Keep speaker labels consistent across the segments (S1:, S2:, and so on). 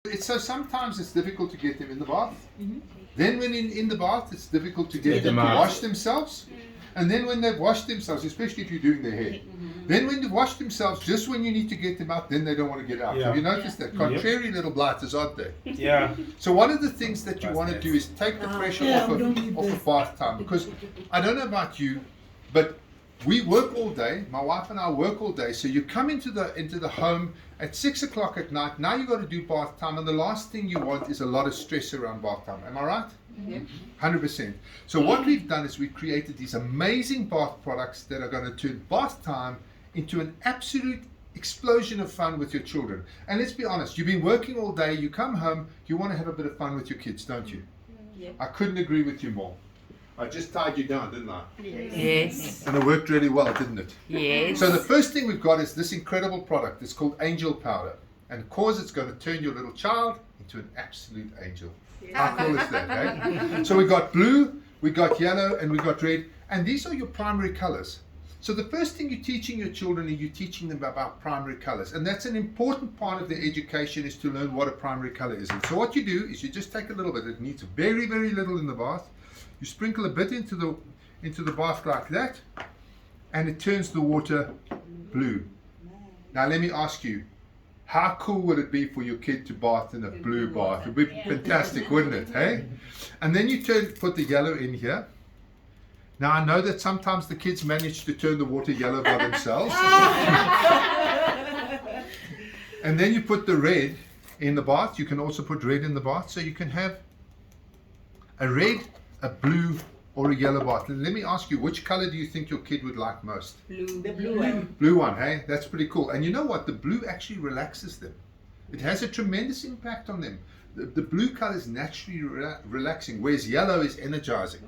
S1: So sometimes it's difficult to get them in the bath. Then when in the bath, it's difficult to get them to wash themselves. And then when they've washed themselves, especially if you're doing their hair, then when they've washed themselves, just when you need to get them out, then they don't want to get out. Have you noticed that? Contrary little blighters, aren't they?
S2: Yeah.
S1: So one of the things that you want to do is take the pressure off of bath time. Because I don't know about you, but we work all day. My wife and I work all day. So you come into the home at 6 o'clock at night. Now you've got to do bath time, and the last thing you want is a lot of stress around bath time. Am I right? 100%. So what we've done is we've created these amazing bath products that are going to turn bath time into an absolute explosion of fun with your children. And let's be honest, you've been working all day, you come home, you want to have a bit of fun with your kids, don't you? I couldn't agree with you more. I just tied you down, didn't I?
S3: Yes.
S1: And it worked really well, didn't it?
S3: Yes.
S1: So the first thing we've got is this incredible product. It's called Angel Powder. And of course it's going to turn your little child into an absolute angel. How cool is that, eh? So we got blue, we got yellow, and we got red. And these are your primary colors. So the first thing you're teaching your children is you're teaching them about primary colors. And that's an important part of their education, is to learn what a primary color is. And so what you do is you just take a little bit. It needs very, very little in the bath. You sprinkle a bit into the bath like that, and it turns the water blue. Now let me ask you, how cool would it be for your kid to bath in a blue bath? It would be fantastic, wouldn't it? Hey? And then you put the yellow in here. Now I know that sometimes the kids manage to turn the water yellow by themselves. And then you put the red in the bath. You can also put red in the bath, so you can have a red, a blue, or a yellow bath. Let me ask you, which color do you think your kid would like most?
S3: Blue. The blue one.
S1: Blue one, hey? That's pretty cool. And you know what? The blue actually relaxes them. It has a tremendous impact on them. The blue color is naturally relaxing, whereas yellow is energizing.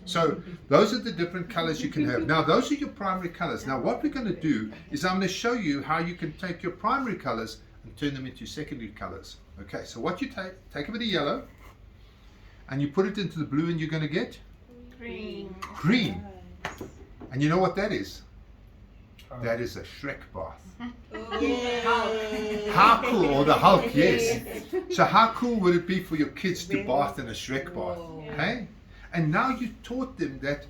S1: So those are the different colors you can have. Now those are your primary colors. Now what we're going to do is I'm going to show you how you can take your primary colors and turn them into secondary colors. Okay, so what you take a bit of yellow, and you put it into the blue, and you're going to get?
S3: Green.
S1: Green. And you know what that is? That is a Shrek bath. How cool, or the Hulk, yes. So how cool would it be for your kids to bath in a Shrek bath? Okay? And now you taught them that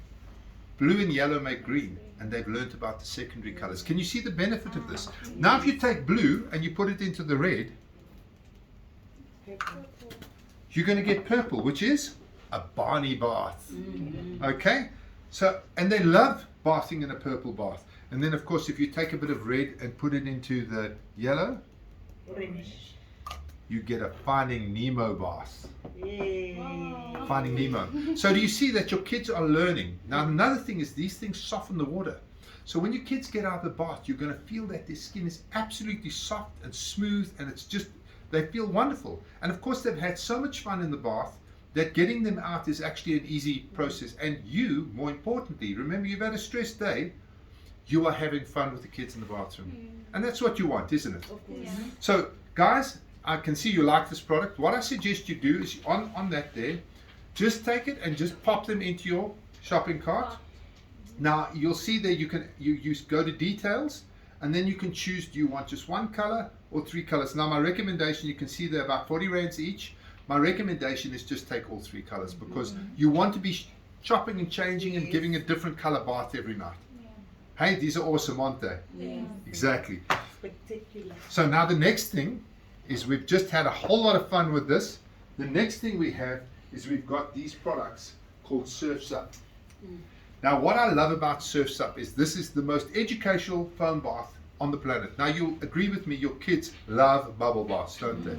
S1: blue and yellow make green, and they've learned about the secondary colors. Can you see the benefit of this? Now if you take blue and you put it into the red, you're going to get purple, which is a Barney bath. Okay? So, and they love bathing in a purple bath. And then of course if you take a bit of red and put it into the yellow, you get a Finding Nemo bath. Finding Nemo. So do you see that your kids are learning? Now another thing is these things soften the water. So when your kids get out of the bath, you're going to feel that their skin is absolutely soft and smooth, and it's just, they feel wonderful. And of course they've had so much fun in the bath that getting them out is actually an easy process. And you, more importantly, remember you've had a stressed day, you are having fun with the kids in the bathroom. And that's what you want, isn't it? So guys, I can see you like this product. What I suggest you do is on that there, just take it and just pop them into your shopping cart. Now you'll see there you go to details, and then you can choose, do you want just one color or 3 colors. Now my recommendation, you can see they're about 40 rands each. My recommendation is just take all 3 colors, because you want to be chopping and changing and giving a different color bath every night. Hey, these are awesome, aren't they? Exactly.
S4: Spectacular.
S1: So now the next thing is, we've just had a whole lot of fun with this. The next thing we have is we've got these products called Surf's Up. Now what I love about Surf's Up is this is the most educational foam bath on the planet. Now you'll agree with me, your kids love bubble baths, don't they?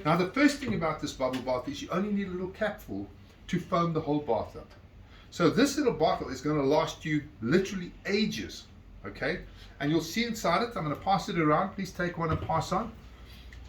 S1: Now the first thing about this bubble bath is you only need a little capful to foam the whole bath up. So this little bottle is going to last you literally ages, okay? And you'll see inside it, I'm going to pass it around, please take one and pass on.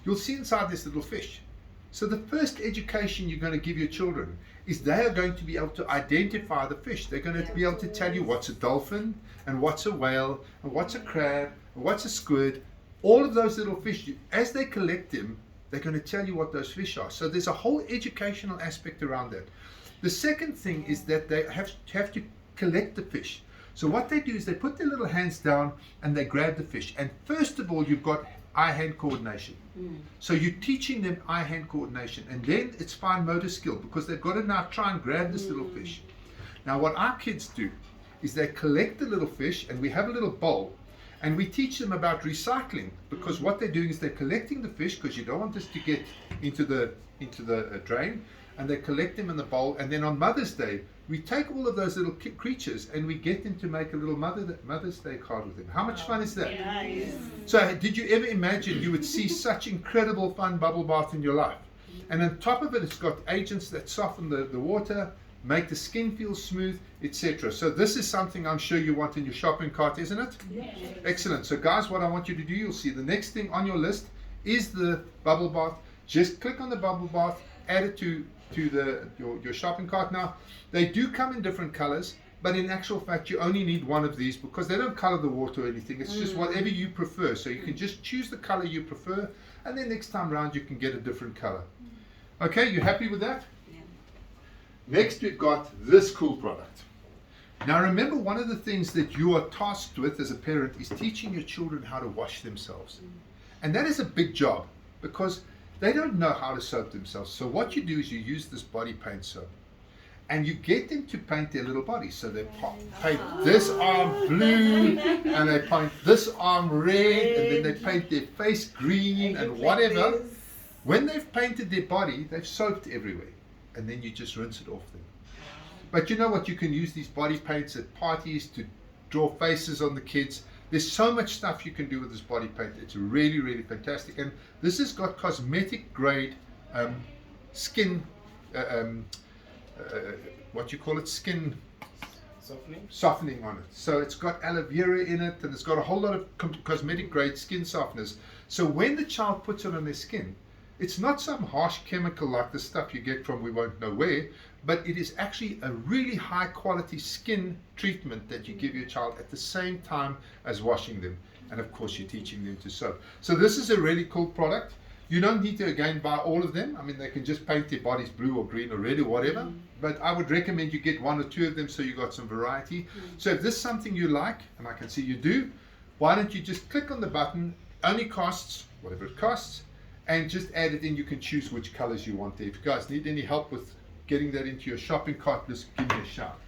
S1: You'll see inside this little fish. So the first education you're going to give your children is they are going to be able to identify the fish. They're going to be able to tell you what's a dolphin, and what's a whale, and what's a crab, and what's a squid. All of those little fish, as they collect them, they're going to tell you what those fish are. So there's a whole educational aspect around that. The second thing is that they have to collect the fish. So what they do is they put their little hands down and they grab the fish. And first of all, you've got eye-hand coordination. So you're teaching them eye-hand coordination, and then it's fine motor skill because they've got to now try and grab this little fish. Now what our kids do is they collect the little fish, and we have a little bowl, and we teach them about recycling, because what they're doing is they're collecting the fish, because you don't want this to get into the drain, and they collect them in the bowl, and then on Mother's Day we take all of those little creatures and we get them to make a little Mother's Day card with them. How much fun is that?
S3: Nice.
S1: So did you ever imagine you would see such incredible fun bubble bath in your life? And on top of it, it's got agents that soften the water, make the skin feel smooth, etc. So this is something I'm sure you want in your shopping cart, isn't it?
S3: Yes.
S1: Excellent. So guys, what I want you to do, you'll see the next thing on your list is the bubble bath. Just click on the bubble bath, add it to your shopping cart. Now, they do come in different colors, but in actual fact, you only need one of these because they don't color the water or anything. It's just whatever you prefer. So you can just choose the color you prefer, and then next time round you can get a different color. Okay, you happy with that?
S3: Yeah.
S1: Next, we've got this cool product. Now remember, one of the things that you are tasked with as a parent is teaching your children how to wash themselves. And that is a big job because they don't know how to soap themselves. So what you do is you use this body paint soap. And you get them to paint their little bodies. So they paint this arm blue, and they paint this arm red, and then they paint their face green and whatever. When they've painted their body, they've soaped everywhere. And then you just rinse it off them. But you know what? You can use these body paints at parties to draw faces on the kids. There's so much stuff you can do with this body paint. It's really, really fantastic. And this has got cosmetic grade skin what you call it, skin softening on it. So it's got aloe vera in it, and it's got a whole lot of cosmetic grade skin softeners. So when the child puts it on their skin, it's not some harsh chemical like the stuff you get from we won't know where, but it is actually a really high quality skin treatment that you give your child at the same time as washing them. And of course you're teaching them to soap. So this is a really cool product. You don't need to again buy all of them. I mean, they can just paint their bodies blue or green or red or whatever. But I would recommend you get one or two of them so you got some variety. So if this is something you like, and I can see you do, why don't you just click on the button, only costs whatever it costs, and just add it in. You can choose which colors you want there. If you guys need any help with getting that into your shopping cart, just give me a shout.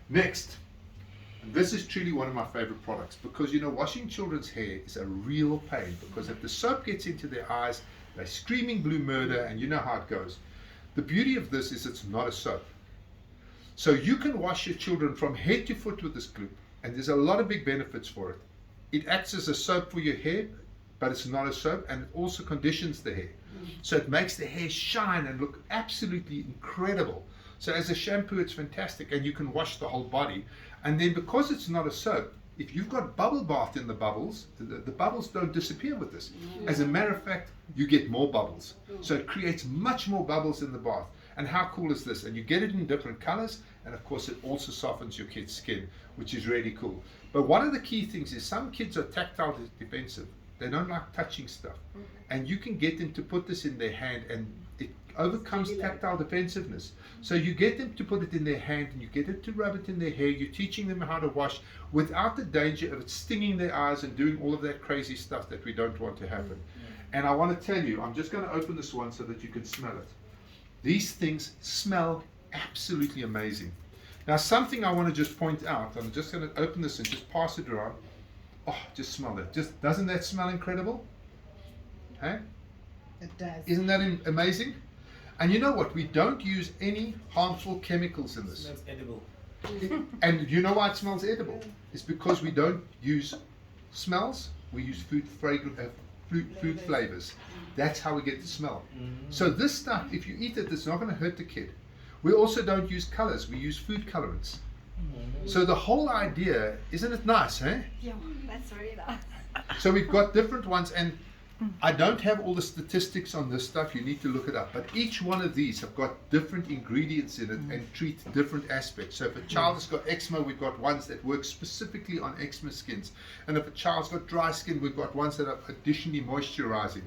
S1: Next, and this is truly one of my favorite products because, you know, washing children's hair is a real pain because if the soap gets into their eyes, they're screaming blue murder, and you know how it goes. The beauty of this is it's not a soap. So you can wash your children from head to foot with this glue, and there's a lot of big benefits for it. It acts as a soap for your hair, but it's not a soap, and it also conditions the hair. So it makes the hair shine and look absolutely incredible. So as a shampoo, it's fantastic, and you can wash the whole body. And then because it's not a soap, if you've got bubble bath in the bubbles, the bubbles don't disappear with this. As a matter of fact, you get more bubbles. So it creates much more bubbles in the bath. And how cool is this? And you get it in different colors, and of course it also softens your kid's skin, which is really cool. But one of the key things is some kids are tactile defensive. They don't like touching stuff. And you can get them to put this in their hand, and it overcomes tactile defensiveness. So you get them to put it in their hand, and you get them to rub it in their hair. You're teaching them how to wash without the danger of it stinging their eyes and doing all of that crazy stuff that we don't want to happen. And I want to tell you, I'm just going to open this one so that you can smell it. These things smell absolutely amazing. Now, something I want to just point out, I'm just going to open this and just pass it around. Oh, just smell that. Just doesn't that smell incredible? Hey?
S2: It does.
S1: Isn't that amazing? And you know what? We don't use any harmful chemicals in this.
S4: It smells edible.
S1: And you know why it smells edible? It's because we don't use smells. We use food flavors. That's how we get the smell. So this stuff, if you eat it, it's not going to hurt the kid. We also don't use colors. We use food colorants. So the whole idea, isn't it nice, eh?
S3: Yeah, that's really nice.
S1: So we've got different ones, and I don't have all the statistics on this stuff. You need to look it up. But each one of these have got different ingredients in it and treat different aspects. So if a child has got eczema, we've got ones that work specifically on eczema skins. And if a child's got dry skin, we've got ones that are additionally moisturizing,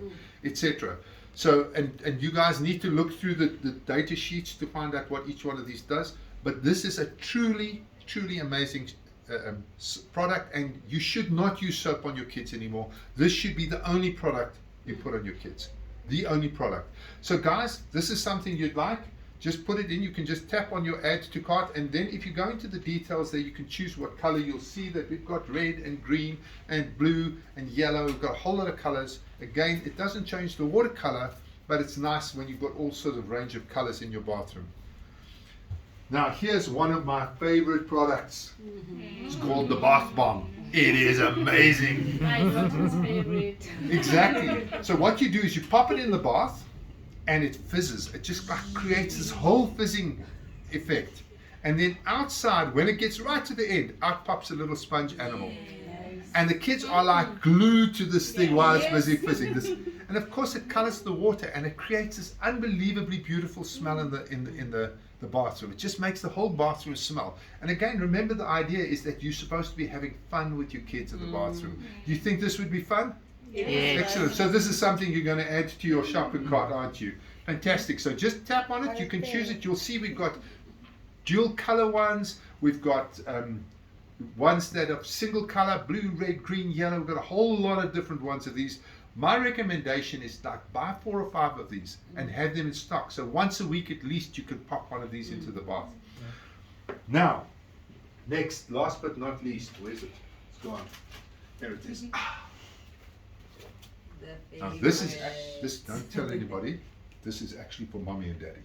S1: etc. So, and you guys need to look through the data sheets to find out what each one of these does. But this is a truly, truly amazing product, and you should not use soap on your kids anymore. This should be the only product you put on your kids. The only product. So guys, this is something you'd like. Just put it in. You can just tap on your add to cart, and then if you go into the details there, you can choose what color. You'll see that we've got red and green and blue and yellow. We've got a whole lot of colors. Again, it doesn't change the water color, but it's nice when you've got all sorts of range of colors in your bathroom. Now here's one of my favorite products. It's called the bath bomb. It is amazing.
S3: My daughter's favorite.
S1: Exactly. So what you do is you pop it in the bath, and it fizzes. It just like creates this whole fizzing effect. And then outside, when it gets right to the end, out pops a little sponge animal. And the kids are like glued to this thing while it's busy fizzing. And of course it colors the water, and it creates this unbelievably beautiful smell in the bathroom. It just makes the whole bathroom smell. And again, remember, the idea is that you're supposed to be having fun with your kids in the bathroom. Do you think this would be fun?
S3: Yes.
S1: Excellent. So this is something you're going to add to your shopping cart, aren't you? Fantastic. So just tap on it. You can choose it. You'll see we've got dual color ones. We've got ones that are single color, blue, red, green, yellow. We've got a whole lot of different ones of these. My recommendation is like buy 4 or 5 of these and have them in stock. So once a week at least you can pop one of these into the bath. Now, next, last but not least, where is it? It's gone. There it is. Now, this don't tell anybody. This is actually for mommy and daddy.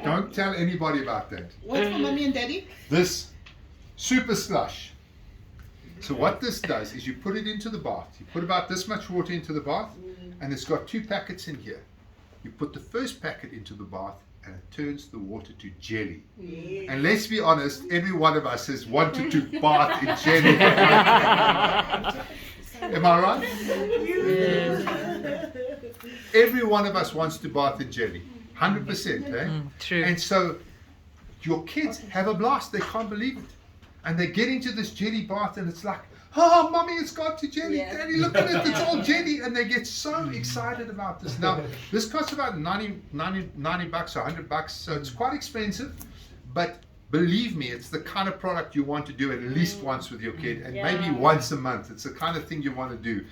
S1: Don't tell anybody about that.
S2: What's for mommy and daddy?
S1: This super slush. So what this does is you put it into the bath. You put about this much water into the bath, and it's got 2 packets in here. You put the first packet into the bath, and it turns the water to jelly. And let's be honest, every one of us has wanted to bath in jelly. Am I right? Every one of us wants to bath in jelly. 100%, eh?
S3: True.
S1: And so your kids have a blast. They can't believe it. And they get into this jelly bath, and it's like, oh, mommy, it's got to jelly.
S2: Yeah.
S1: Daddy, look at it. It's all jelly. And they get so excited about this. Now, this costs about $90 or $100, so it's quite expensive. But believe me, it's the kind of product you want to do at least once with your kid, and maybe once a month. It's the kind of thing you want to do.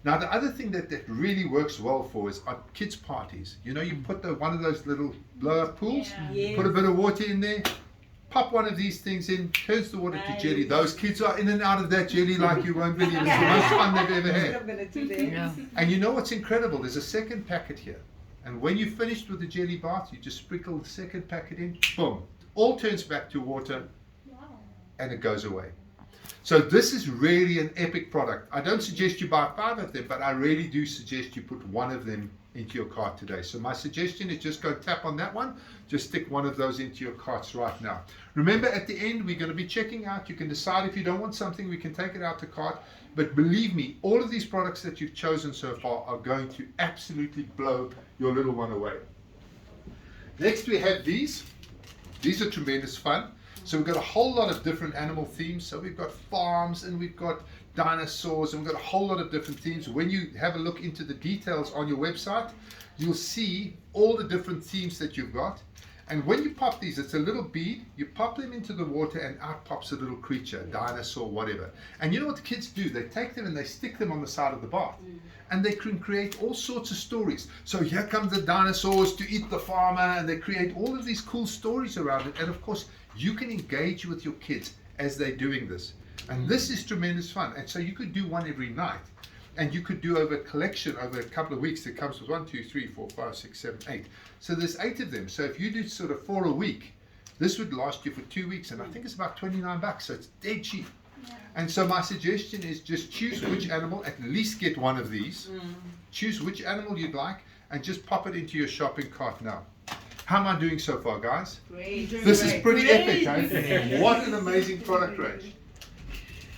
S1: Now, the other thing that really works well for is at kids' parties. You know, you put one of those little blow-up pools, put a bit of water in there, pop one of these things in, turns the water to jelly. Those kids are in and out of that jelly like you won't believe. It's the most fun they've ever had.
S3: Yeah.
S1: And you know what's incredible? There's a second packet here. And when you've finished with the jelly bath, you just sprinkle the second packet in, boom. All turns back to water, and it goes away. So this is really an epic product. I don't suggest you buy 5 of them, but I really do suggest you put one of them into your cart today. So my suggestion is just go tap on that one. Just stick one of those into your carts right now. Remember, at the end, we're going to be checking out. You can decide if you don't want something, we can take it out to cart. But believe me, all of these products that you've chosen so far are going to absolutely blow your little one away. Next, we have these. These are tremendous fun. So we've got a whole lot of different animal themes. So we've got farms, and we've got dinosaurs, and we've got a whole lot of different themes. When you have a look into the details on your website, you'll see all the different themes that you've got. And when you pop these, it's a little bead. You pop them into the water, and out pops a little creature, dinosaur, whatever. And you know what the kids do? They take them and they stick them on the side of the bath. And they can create all sorts of stories. So here comes the dinosaurs to eat the farmer, and they create all of these cool stories around it. And of course, you can engage with your kids as they're doing this. And this is tremendous fun. And so you could do one every night. And you could do over a collection over a couple of weeks. It comes with 1, 2, 3, 4, 5, 6, 7, 8. So there's 8 of them. So if you do sort of 4 a week, this would last you for 2 weeks. And I think it's about $29. So it's dead cheap. And so my suggestion is just choose which animal, at least get one of these. Choose which animal you'd like, and just pop it into your shopping cart now. How am I doing so far, guys?
S2: Great.
S1: This is pretty epic, eh? What an amazing product range.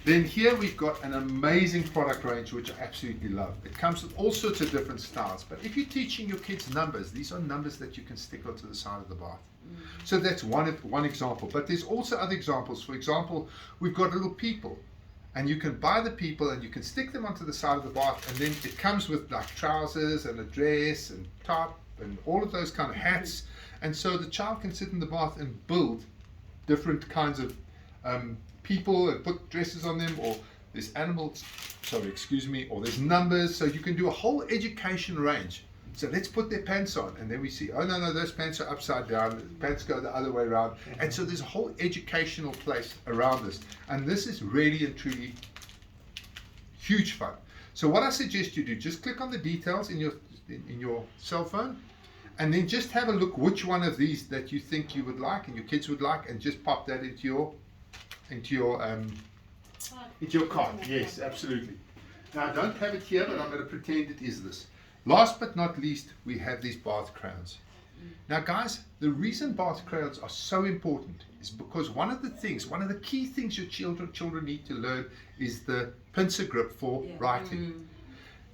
S1: Then here we've got an amazing product range, which I absolutely love. It comes with all sorts of different styles. But if you're teaching your kids numbers, these are numbers that you can stick onto the side of the bath. So that's one example. But there's also other examples. For example, we've got little people. And you can buy the people, and you can stick them onto the side of the bath. And then it comes with like trousers and a dress and top and all of those kind of hats. And so the child can sit in the bath and build different kinds of people and put dresses on them, or there's animals, sorry, excuse me, or there's numbers, so you can do a whole education range. So let's put their pants on, and then we see, oh no, those pants are upside down, the pants go the other way around, and so there's a whole educational place around this, and this is really and truly huge fun. So what I suggest you do, just click on the details in your cell phone, and then just have a look which one of these that you think you would like and your kids would like, and just pop that into your cart. Yes, absolutely. Now I don't have it here, but I'm going to pretend it is this. Last but not least, we have these bath crowns. Now guys, the reason bath crowns are so important is because one of the key things your children need to learn is the pincer grip for writing.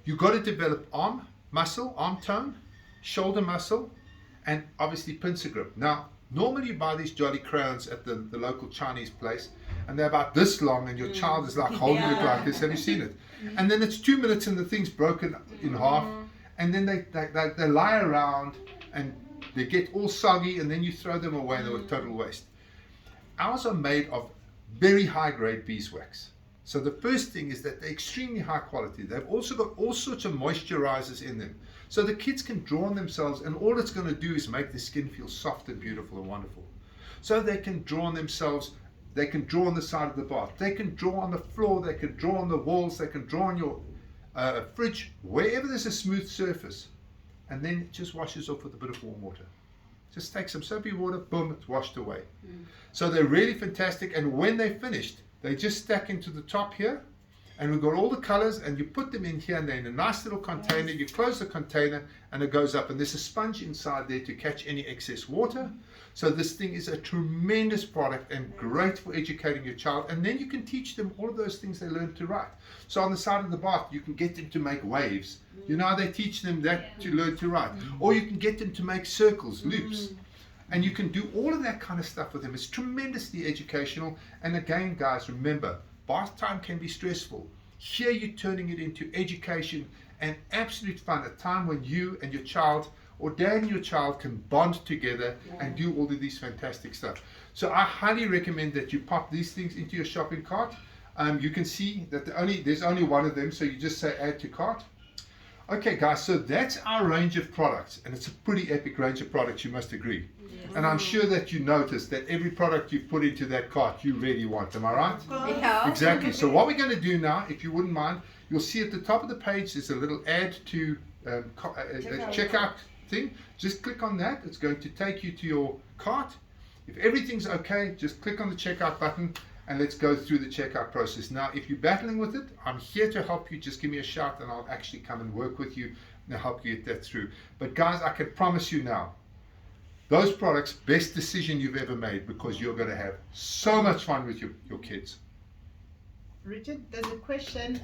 S1: You've got to develop arm muscle, arm tone, shoulder muscle, and obviously pincer grip. Now, normally you buy these jolly crayons at the local Chinese place, and they're about this long, and your child is like holding it like this. Have you seen it? And then it's 2 minutes and the thing's broken in half, and then they lie around and they get all soggy, and then you throw them away and they're a total waste. Ours are made of very high grade beeswax. So the first thing is that they're extremely high quality. They've also got all sorts of moisturizers in them. So the kids can draw on themselves, and all it's going to do is make the skin feel soft and beautiful and wonderful. So they can draw on themselves, they can draw on the side of the bath, they can draw on the floor, they can draw on the walls, they can draw on your fridge, wherever there's a smooth surface. And then it just washes off with a bit of warm water. Just take some soapy water, boom, it's washed away. So they're really fantastic, and when they're finished, they just stack into the top here, and we've got all the colors, and you put them in here, and they're in a nice little container. You close the container and it goes up, and there's a sponge inside there to catch any excess water. So this thing is a tremendous product and great for educating your child, and then you can teach them all of those things they learned to write. So on the side of the bath, you can get them to make waves. You know how they teach them that to learn to write, or you can get them to make circles, loops. And you can do all of that kind of stuff with them. It's tremendously educational. And again, guys, remember, bath time can be stressful. Here you're turning it into education and absolute fun, a time when you and your child, or dad and your child, can bond together and do all of these fantastic stuff. So I highly recommend that you pop these things into your shopping cart. You can see that there's only one of them, so you just say add to cart. Okay guys, so that's our range of products, and it's a pretty epic range of products, you must agree. And I'm sure that you noticed that every product you put into that cart you really want, am I right?
S3: Yeah.
S1: Exactly. So what we're going to do now, if you wouldn't mind, you'll see at the top of the page there's a little add to checkout thing. Just click on that. It's going to take you to your cart. If everything's okay, just click on the checkout button and let's go through the checkout process. Now, if you're battling with it, I'm here to help you. Just give me a shout and I'll actually come and work with you and help you get that through. But guys, I can promise you now, those products, best decision you've ever made, because you're going to have so much fun with your kids.
S2: Richard, there's a question.